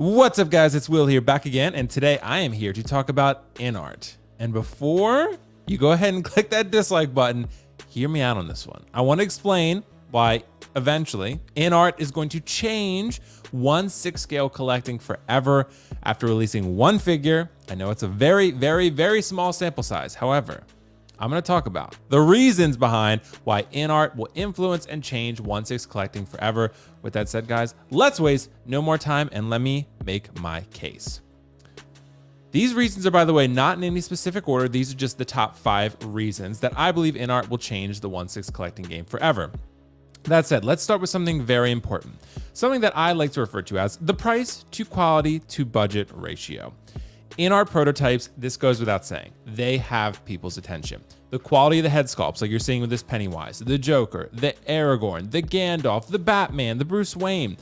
What's up, guys? It's Will here, back again, and today I am here to talk about InArt. And before you go ahead and click that dislike button, hear me out on this one. I want to explain why eventually InArt is going to change 1/6 scale collecting forever after releasing one figure. I know it's a very small sample size. However, I'm going to talk about the reasons behind why InArt will influence and change 1/6 collecting forever. With that said, guys, let's waste no more time and let me make my case. These reasons are, by the way, not in any specific order. These are just the top 5 reasons that I believe InArt will change the 1/6 collecting game forever. That said, let's start with something very important, something that I like to refer to as the price to quality to budget ratio. InArt prototypes, this goes without saying, they have people's attention. The quality of the head sculpts, like you're seeing with this Pennywise, the Joker, the Aragorn, the Gandalf, the Batman, the Bruce Wayne,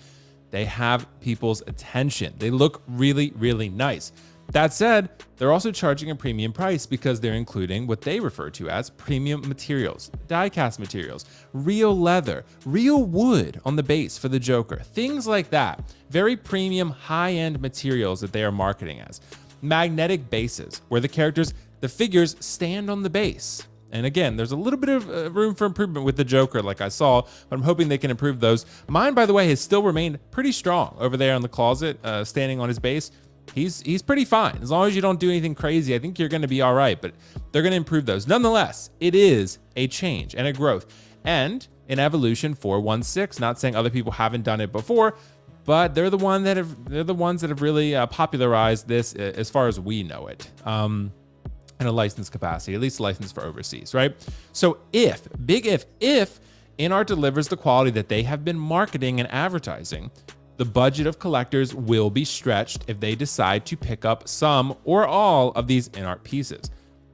they have people's attention. They look really nice. That said, they're also charging a premium price because they're including what they refer to as premium materials, die-cast materials, real leather, real wood on the base for the Joker, things like that. Very premium, high-end materials that they are marketing as. Magnetic bases, where the figures stand on the base. And again, there's a little bit of room for improvement with the Joker, like I saw, but I'm hoping they can improve those. Mine, by the way, has still remained pretty strong over there in the closet, standing on his base. He's pretty fine. As long as you don't do anything crazy, I think you're going to be all right, but they're going to improve those. Nonetheless, it is a change and a growth and an evolution for 1/6. Not saying other people haven't done it before, but they're the ones that have really popularized this as far as we know it, in a licensed capacity, at least licensed for overseas, right? So if InArt delivers the quality that they have been marketing and advertising, the budget of collectors will be stretched if they decide to pick up some or all of these InArt pieces.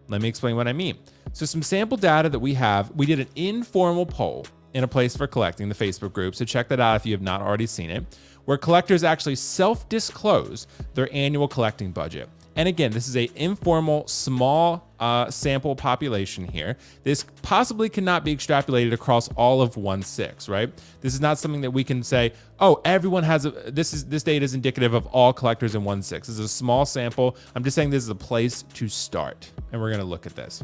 Let me explain what I mean. So some sample data that we have, we did an informal poll in a place for collecting, the Facebook group. So check that out if you have not already seen it, where collectors actually self-disclose their annual collecting budget. And again, this is a informal, small sample population here. This possibly cannot be extrapolated across all of 1/6, right? This is not something that we can say, oh, everyone has this data is indicative of all collectors in 1/6. This is a small sample. I'm just saying this is a place to start. And we're gonna look at this.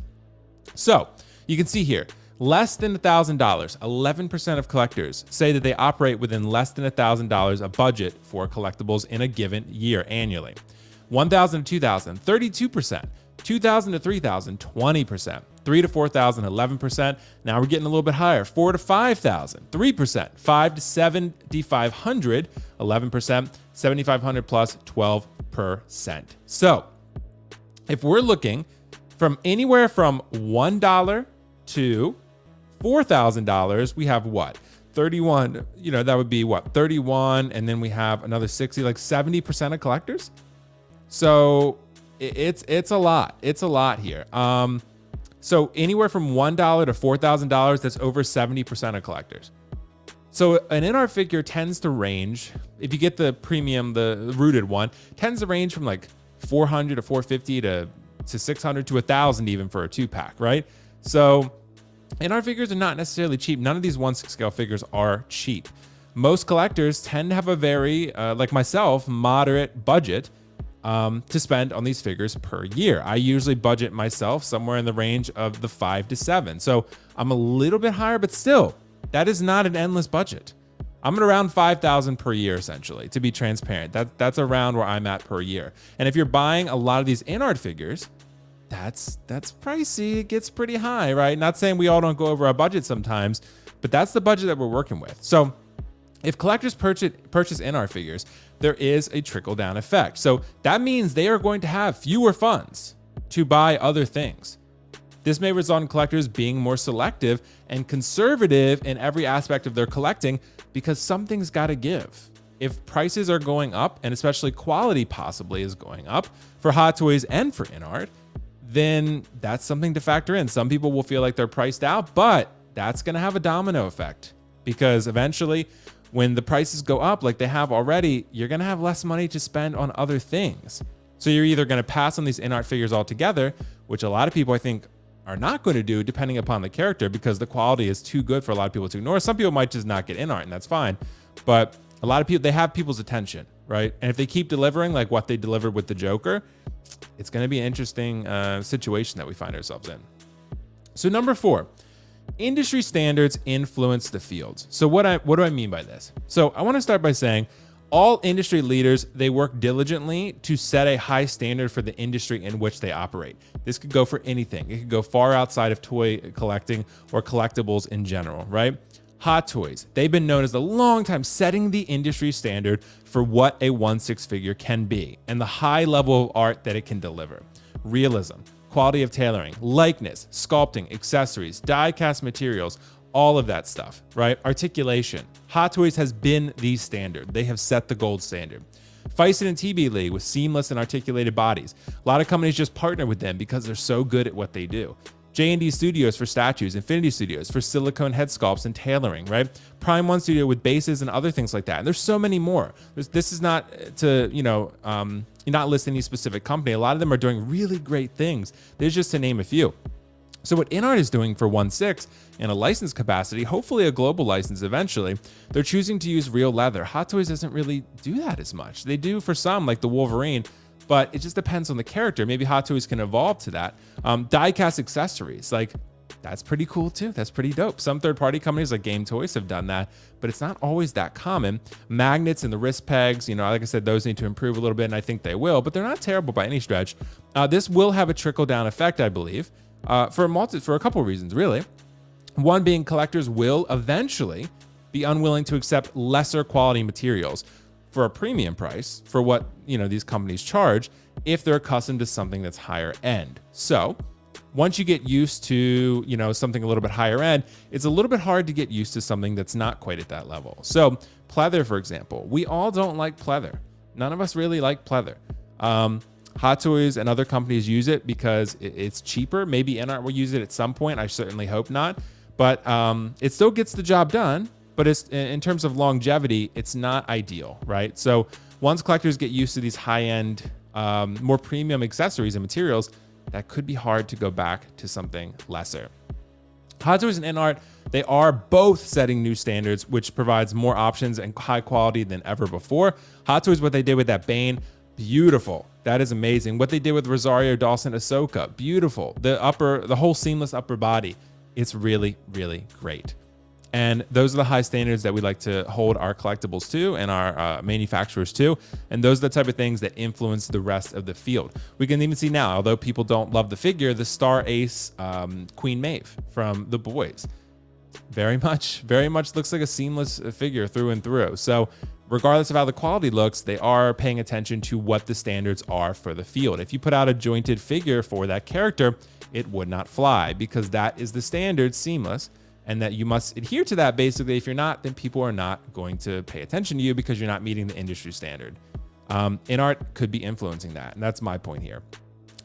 So you can see here, less than $1,000, 11% of collectors say that they operate within less than $1,000 a budget for collectibles in a given year annually. 1,000 to 2,000, 32%. 2,000 to 3,000, 20%. 3 to 4,000, 11%. Now we're getting a little bit higher. 4 to 5,000, 3%. 5 to 7,500, 11%. 7,500 plus 12%. So if we're looking from anywhere from $1 to $4,000, we have what? 31, that would be what? 31, and then we have another 60, like 70% of collectors. So it's a lot. It's a lot here. So anywhere from $1 to $4,000, that's over 70% of collectors. So an InArt figure tends to range, if you get the premium, the rooted one, tends to range from like 400 to 450 to 600 to 1,000 even for a 2-pack, right? So InArt figures are not necessarily cheap. None of these 1/6 scale figures are cheap. Most collectors tend to have a very, like myself, moderate budget to spend on these figures per year. I usually budget myself somewhere in the range of the 5 to 7. So I'm a little bit higher, but still, that is not an endless budget. I'm at around 5,000 per year, essentially, to be transparent. That's around where I'm at per year. And if you're buying a lot of these InArt figures, that's pricey. It gets pretty high, right? Not saying we all don't go over our budget sometimes, but that's the budget that we're working with. So if collectors purchase InArt figures, there is a trickle-down effect. So that means they are going to have fewer funds to buy other things. This may result in collectors being more selective and conservative in every aspect of their collecting because something's got to give. If prices are going up, and especially quality possibly is going up for Hot Toys and for InArt, then that's something to factor in. Some people will feel like they're priced out, but that's going to have a domino effect because eventually when the prices go up like they have already, you're going to have less money to spend on other things. So you're either going to pass on these InArt figures altogether, which a lot of people I think are not going to do depending upon the character because the quality is too good for a lot of people to ignore. Some people might just not get InArt and that's fine. But a lot of people, they have people's attention. right? And if they keep delivering like what they delivered with the Joker, it's going to be an interesting situation that we find ourselves in. So number 4, industry standards influence the fields. So what do I mean by this? So I want to start by saying all industry leaders, they work diligently to set a high standard for the industry in which they operate. This could go for anything. It could go far outside of toy collecting or collectibles in general, right? Hot Toys, they've been known as a long time setting the industry standard for what a 1/6 figure can be and the high level of art that it can deliver. Realism, quality of tailoring, likeness, sculpting, accessories, die-cast materials, all of that stuff, right? Articulation. Hot Toys has been the standard. They have set the gold standard. Feistin and TB League with seamless and articulated bodies. A lot of companies just partner with them because they're so good at what they do. J&D Studios for statues, Infinity Studios for silicone head sculpts and tailoring, right? Prime One Studio with bases and other things like that. And there's so many more. This is not to, not list any specific company. A lot of them are doing really great things. There's just to name a few. So what InArt is doing for 1/6 in a license capacity, hopefully a global license eventually, they're choosing to use real leather. Hot Toys doesn't really do that as much. They do for some, like the Wolverine, but it just depends on the character. Maybe Hot Toys can evolve to that. Die-cast accessories, like that's pretty cool too. That's pretty dope. Some third-party companies like Game Toys have done that, but it's not always that common. Magnets and the wrist pegs, like I said, those need to improve a little bit, and I think they will, but they're not terrible by any stretch. This will have a trickle-down effect, I believe. For a couple of reasons, really. One being collectors will eventually be unwilling to accept lesser quality materials for a premium price for what these companies charge if they're accustomed to something that's higher end. So once you get used to something a little bit higher end, it's a little bit hard to get used to something that's not quite at that level. So pleather, for example, we all don't like pleather. None of us really like pleather. Hot Toys and other companies use it because it's cheaper. Maybe InArt will use it at some point. I certainly hope not. But it still gets the job done. But it's, in terms of longevity, it's not ideal, right? So once collectors get used to these high-end, more premium accessories and materials, that could be hard to go back to something lesser. Hot Toys and InArt, they are both setting new standards, which provides more options and high quality than ever before. Hot Toys, what they did with that Bane, beautiful. That is amazing. What they did with Rosario Dawson Ahsoka, beautiful. The whole seamless upper body, it's really, really great. And those are the high standards that we like to hold our collectibles to and our manufacturers to. And those are the type of things that influence the rest of the field. We can even see now, although people don't love the figure, the Star Ace Queen Maeve from The Boys. Very much looks like a seamless figure through and through. So regardless of how the quality looks, they are paying attention to what the standards are for the field. If you put out a jointed figure for that character, it would not fly because that is the standard, seamless, and that you must adhere to that. Basically, if you're not, then people are not going to pay attention to you because you're not meeting the industry standard. InArt could be influencing that, and that's my point here.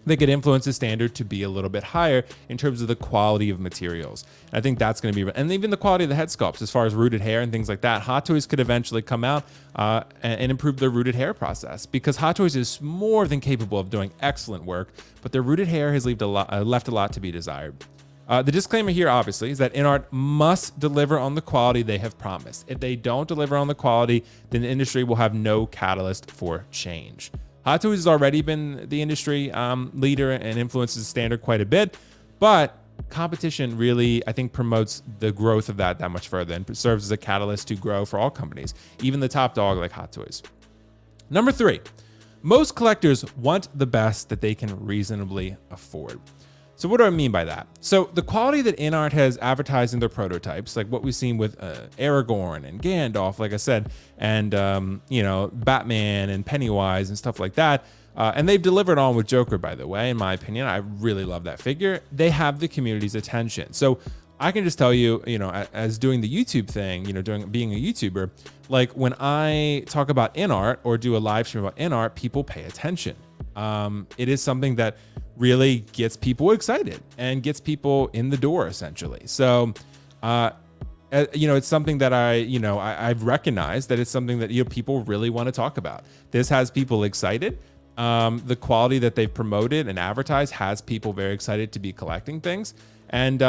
They could influence the standard to be a little bit higher in terms of the quality of materials. And I think that's going to be, and even the quality of the head sculpts as far as rooted hair and things like that. Hot Toys could eventually come out and improve their rooted hair process because Hot Toys is more than capable of doing excellent work, but their rooted hair has left a lot to be desired. The disclaimer here, obviously, is that InArt must deliver on the quality they have promised. If they don't deliver on the quality, then the industry will have no catalyst for change. Hot Toys has already been the industry leader and influences the standard quite a bit, but competition really, I think, promotes the growth of that much further and serves as a catalyst to grow for all companies, even the top dog like Hot Toys. Number 3, most collectors want the best that they can reasonably afford. So what do I mean by that? So the quality that InArt has advertised in their prototypes, like what we've seen with Aragorn and Gandalf, like I said, and Batman and Pennywise and stuff like that, and they've delivered on with Joker, by the way. In my opinion, I really love that figure. They have the community's attention. So I can just tell you, as doing the YouTube thing, being a YouTuber, like when I talk about InArt or do a live stream about InArt, people pay attention. It is something that really gets people excited and gets people in the door, essentially. So, it's something that I've recognized that it's something that people really want to talk about. This has people excited, The quality that they've promoted and advertised has people very excited to be collecting things. And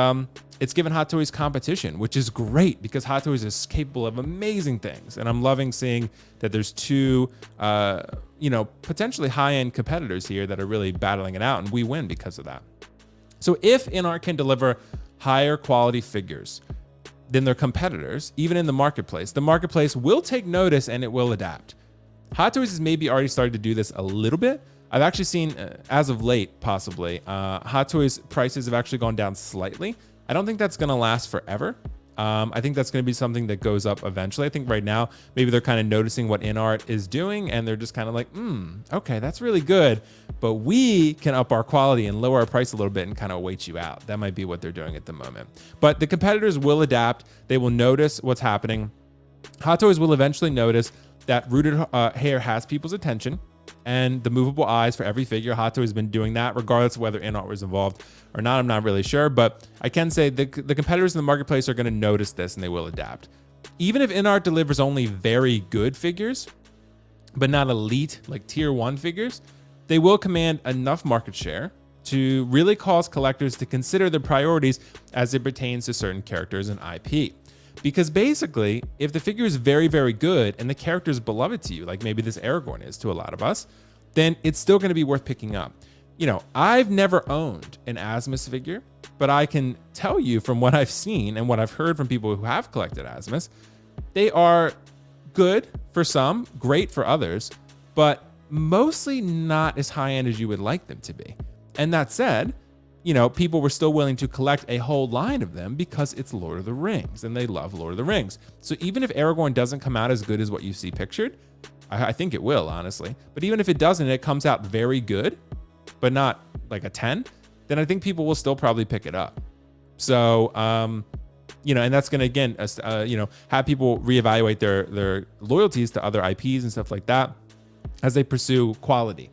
it's given Hot Toys competition, which is great because Hot Toys is capable of amazing things. And I'm loving seeing that there's two, potentially high-end competitors here that are really battling it out, and we win because of that. So if InArt can deliver higher quality figures than their competitors, even in the marketplace will take notice and it will adapt. Hot Toys has maybe already started to do this a little bit. I've actually seen, as of late, possibly, Hot Toys prices have actually gone down slightly. I don't think that's going to last forever. I think that's going to be something that goes up eventually. I think right now, maybe they're kind of noticing what InArt is doing, and they're just kind of like, okay, that's really good, but we can up our quality and lower our price a little bit and kind of wait you out. That might be what they're doing at the moment. But the competitors will adapt. They will notice what's happening. Hot Toys will eventually notice that rooted hair has people's attention, and the movable eyes for every figure. Hot Toys has been doing that regardless of whether InArt was involved or not. I'm not really sure, but I can say the competitors in the marketplace are going to notice this and they will adapt. Even if InArt delivers only very good figures, but not elite, like tier 1 figures, they will command enough market share to really cause collectors to consider their priorities as it pertains to certain characters and IP. Because basically, if the figure is very, very good and the character is beloved to you, like maybe this Aragorn is to a lot of us, then it's still going to be worth picking up. I've never owned an Asmus figure, but I can tell you from what I've seen and what I've heard from people who have collected Asmus, they are good for some, great for others, but mostly not as high end as you would like them to be. And that said, people were still willing to collect a whole line of them because it's Lord of the Rings and they love Lord of the Rings. So even if Aragorn doesn't come out as good as what you see pictured, I think it will, honestly. But even if it doesn't, it comes out very good, but not like a 10, then I think people will still probably pick it up. So, and that's going to, again, have people reevaluate their loyalties to other IPs and stuff like that as they pursue quality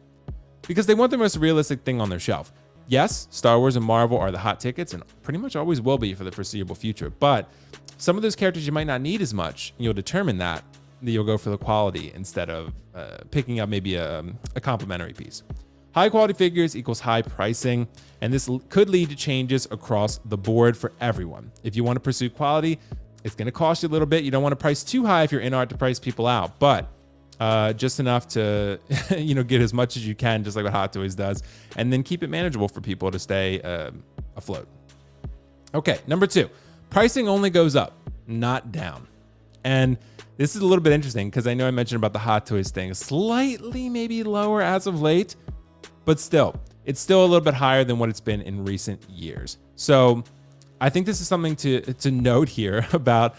because they want the most realistic thing on their shelf. Yes, Star Wars and Marvel are the hot tickets and pretty much always will be for the foreseeable future. But some of those characters you might not need as much. You'll determine that you'll go for the quality instead of picking up maybe a complimentary piece. High quality figures equals high pricing, and this could lead to changes across the board for everyone. If you want to pursue quality, it's going to cost you a little bit. You don't want to price too high if you're InArt to price people out, but just enough to get as much as you can, just like what Hot Toys does, and then keep it manageable for people to stay afloat. Okay, number 2, pricing only goes up, not down. And this is a little bit interesting because I know I mentioned about the Hot Toys thing, slightly maybe lower as of late, but still, it's still a little bit higher than what it's been in recent years. So I think this is something to note here about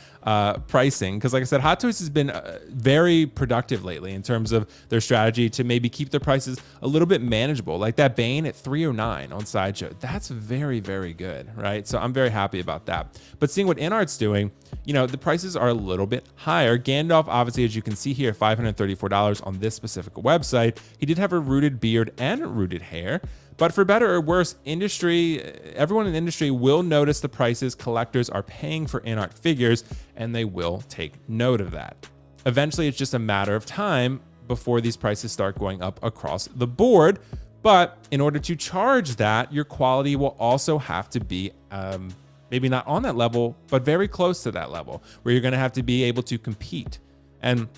pricing, because like I said, Hot Toys has been very productive lately in terms of their strategy to maybe keep their prices a little bit manageable. Like that Bane at $309 on Sideshow, that's very, very good, right? So I'm very happy about that. But seeing what InArt's doing, the prices are a little bit higher. Gandalf, obviously, as you can see here, $534 on this specific website. He did have a rooted beard and rooted hair. But for better or worse, everyone in the industry will notice the prices collectors are paying for InArt figures, and they will take note of that. Eventually, it's just a matter of time before these prices start going up across the board. But in order to charge that, your quality will also have to be maybe not on that level, but very close to that level, where you're going to have to be able to compete. And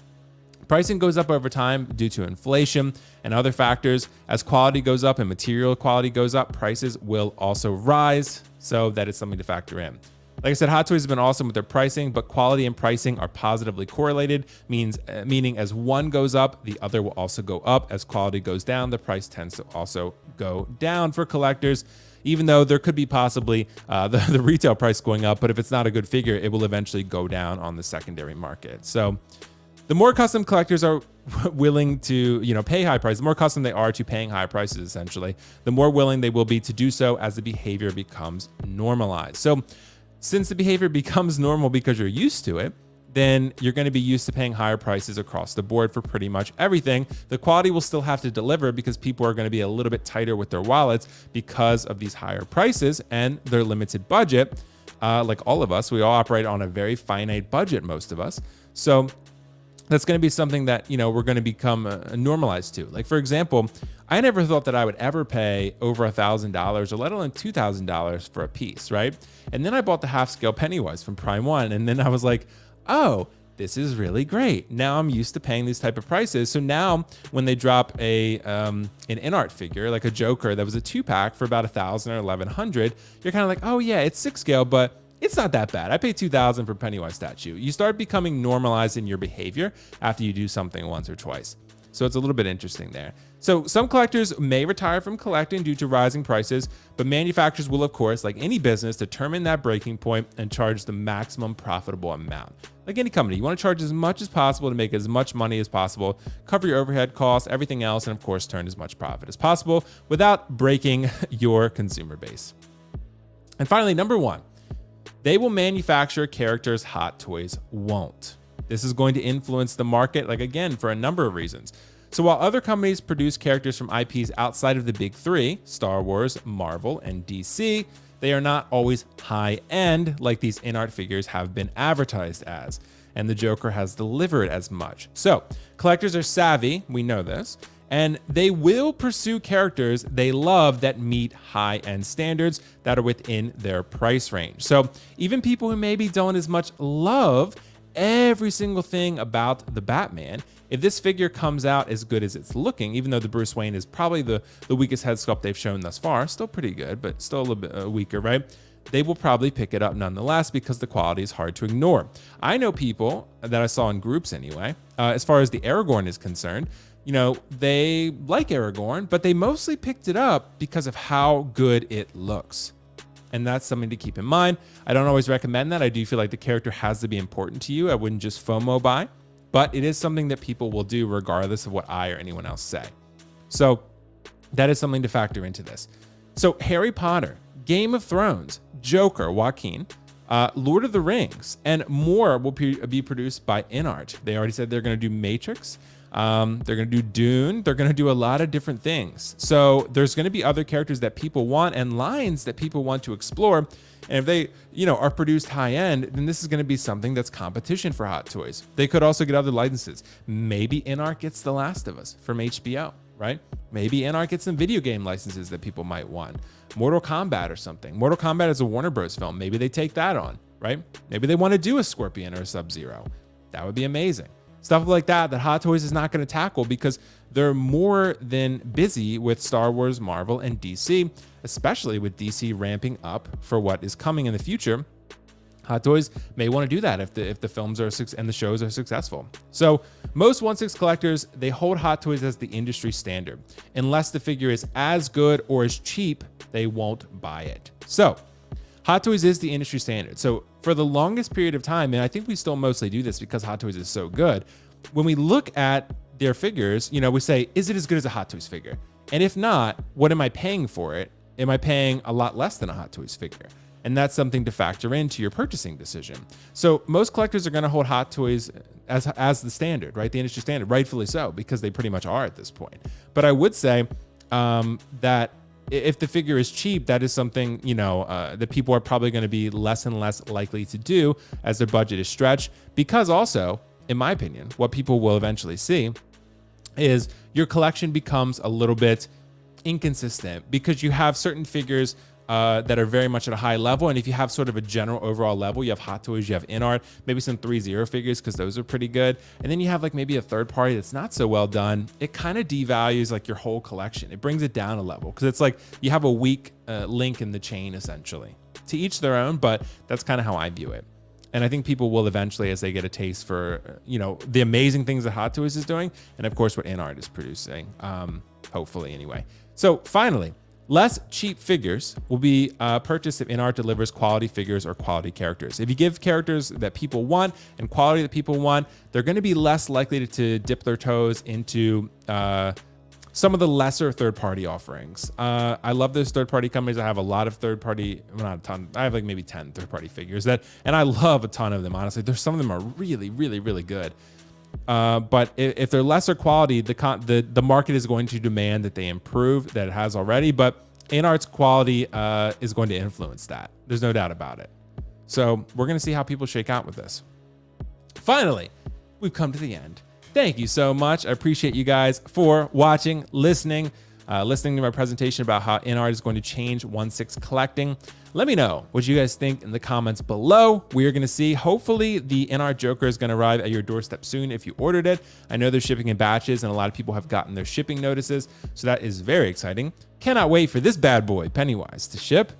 pricing goes up over time due to inflation and other factors. As quality goes up and material quality goes up, prices will also rise. So that is something to factor in. Like I said, Hot Toys has been awesome with their pricing, but quality and pricing are positively correlated, meaning as one goes up, the other will also go up. As quality goes down, the price tends to also go down for collectors, even though there could be possibly the retail price going up, but if it's not a good figure, it will eventually go down on the secondary market. So the more custom collectors are willing to, pay high prices, the more custom they are to paying high prices, essentially, the more willing they will be to do so as the behavior becomes normalized. So since the behavior becomes normal because you're used to it, then you're going to be used to paying higher prices across the board for pretty much everything. The quality will still have to deliver because people are going to be a little bit tighter with their wallets because of these higher prices and their limited budget. Like all of us, we all operate on a very finite budget, most of us. So that's going to be something that, we're going to become normalized to. Like, for example, I never thought that I would ever pay over $1,000 or let alone $2,000 for a piece, right? And then I bought the half scale Pennywise from Prime One, and then I was like, oh, this is really great. Now I'm used to paying these type of prices. So now when they drop an InArt figure, like a Joker that was a 2-pack for about $1,000 or $1,100, you're kind of like, oh yeah, it's 6 scale, but it's not that bad. I paid $2,000 for Pennywise statue. You start becoming normalized in your behavior after you do something once or twice. So it's a little bit interesting there. So some collectors may retire from collecting due to rising prices, but manufacturers will, of course, like any business, determine that breaking point and charge the maximum profitable amount. Like any company, you want to charge as much as possible to make as much money as possible, cover your overhead costs, everything else, and of course, turn as much profit as possible without breaking your consumer base. And finally, number 1, they will manufacture characters Hot Toys won't. This is going to influence the market, like again, for a number of reasons. So while other companies produce characters from IPs outside of the big 3, Star Wars, Marvel, and DC, they are not always high-end like these InArt figures have been advertised as, and the Joker has delivered as much. So collectors are savvy, we know this, and they will pursue characters they love that meet high-end standards that are within their price range. So even people who maybe don't as much love every single thing about the Batman, if this figure comes out as good as it's looking, even though the Bruce Wayne is probably the weakest head sculpt they've shown thus far, still pretty good, but still a little bit weaker, right? They will probably pick it up nonetheless because the quality is hard to ignore. I know people that I saw in groups anyway, as far as the Aragorn is concerned, they like Aragorn, but they mostly picked it up because of how good it looks. And that's something to keep in mind. I don't always recommend that. I do feel like the character has to be important to you. I wouldn't just FOMO buy, but it is something that people will do regardless of what I or anyone else say. So that is something to factor into this. So Harry Potter, Game of Thrones, Joker, Joaquin, Lord of the Rings, and more will be produced by InArt. They already said they're going to do Matrix. They're going to do Dune. They're going to do a lot of different things. So there's going to be other characters that people want and lines that people want to explore. And if they, are produced high end, then this is going to be something that's competition for Hot Toys. They could also get other licenses. Maybe InArt gets The Last of Us from HBO, right? Maybe InArt gets some video game licenses that people might want. Mortal Kombat or something. Mortal Kombat is a Warner Bros. Film. Maybe they take that on, right? Maybe they want to do a Scorpion or a Sub-Zero. That would be amazing. Stuff like that Hot Toys is not going to tackle because they're more than busy with Star Wars, Marvel, and DC, especially with DC ramping up for what is coming in the future. Hot Toys may want to do that if the films are and the shows are successful. So most 1/6 collectors, they hold Hot Toys as the industry standard. Unless the figure is as good or as cheap, they won't buy it. So Hot Toys is the industry standard. So for the longest period of time, and I think we still mostly do this because Hot Toys is so good, when we look at their figures, we say, is it as good as a Hot Toys figure? And if not, what am I paying for it? Am I paying a lot less than a Hot Toys figure? And that's something to factor into your purchasing decision. So most collectors are going to hold Hot Toys as the standard, right? The industry standard, rightfully so, because they pretty much are at this point. But I would say that if the figure is cheap, that is something, that people are probably going to be less and less likely to do as their budget is stretched. Because also, in my opinion, what people will eventually see is your collection becomes a little bit inconsistent because you have certain figures that are very much at a high level. And if you have sort of a general overall level, you have Hot Toys, you have InArt, maybe some 3.0 figures because those are pretty good. And then you have like maybe a third party that's not so well done. It kind of devalues like your whole collection. It brings it down a level because it's like you have a weak link in the chain essentially. To each their own, but that's kind of how I view it. And I think people will eventually, as they get a taste for, the amazing things that Hot Toys is doing, and of course what InArt is producing, hopefully anyway. So finally, less cheap figures will be purchased if InArt delivers quality figures or quality characters. If you give characters that people want and quality that people want, they're going to be less likely to dip their toes into some of the lesser third-party offerings. I love those third-party companies. I have a lot of third-party, well, not a ton. I have like maybe 10 third-party figures and I love a ton of them. Honestly, some of them are really, really, really good. But if they're lesser quality, the market is going to demand that they improve that it has already. But InArt's quality is going to influence that. There's no doubt about it. So we're going to see how people shake out with this. Finally, we've come to the end. Thank you so much. I appreciate you guys for watching, listening to my presentation about how InArt is going to change 1/6 collecting. Let me know what you guys think in the comments below. We are going to see, hopefully the InArt Joker is going to arrive at your doorstep soon if you ordered it. I know they're shipping in batches and a lot of people have gotten their shipping notices. So that is very exciting. Cannot wait for this bad boy, Pennywise, to ship.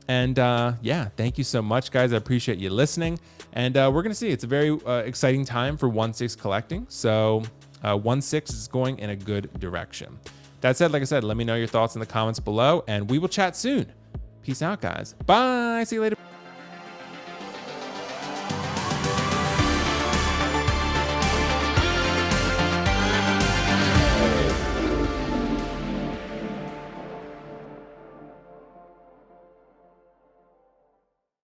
And yeah, thank you so much, guys. I appreciate you listening. And we're going to see, it's a very exciting time for 1/6 collecting. So 1/6 is going in a good direction. That said, like I said, let me know your thoughts in the comments below and we will chat soon. Peace out, guys. Bye. See you later.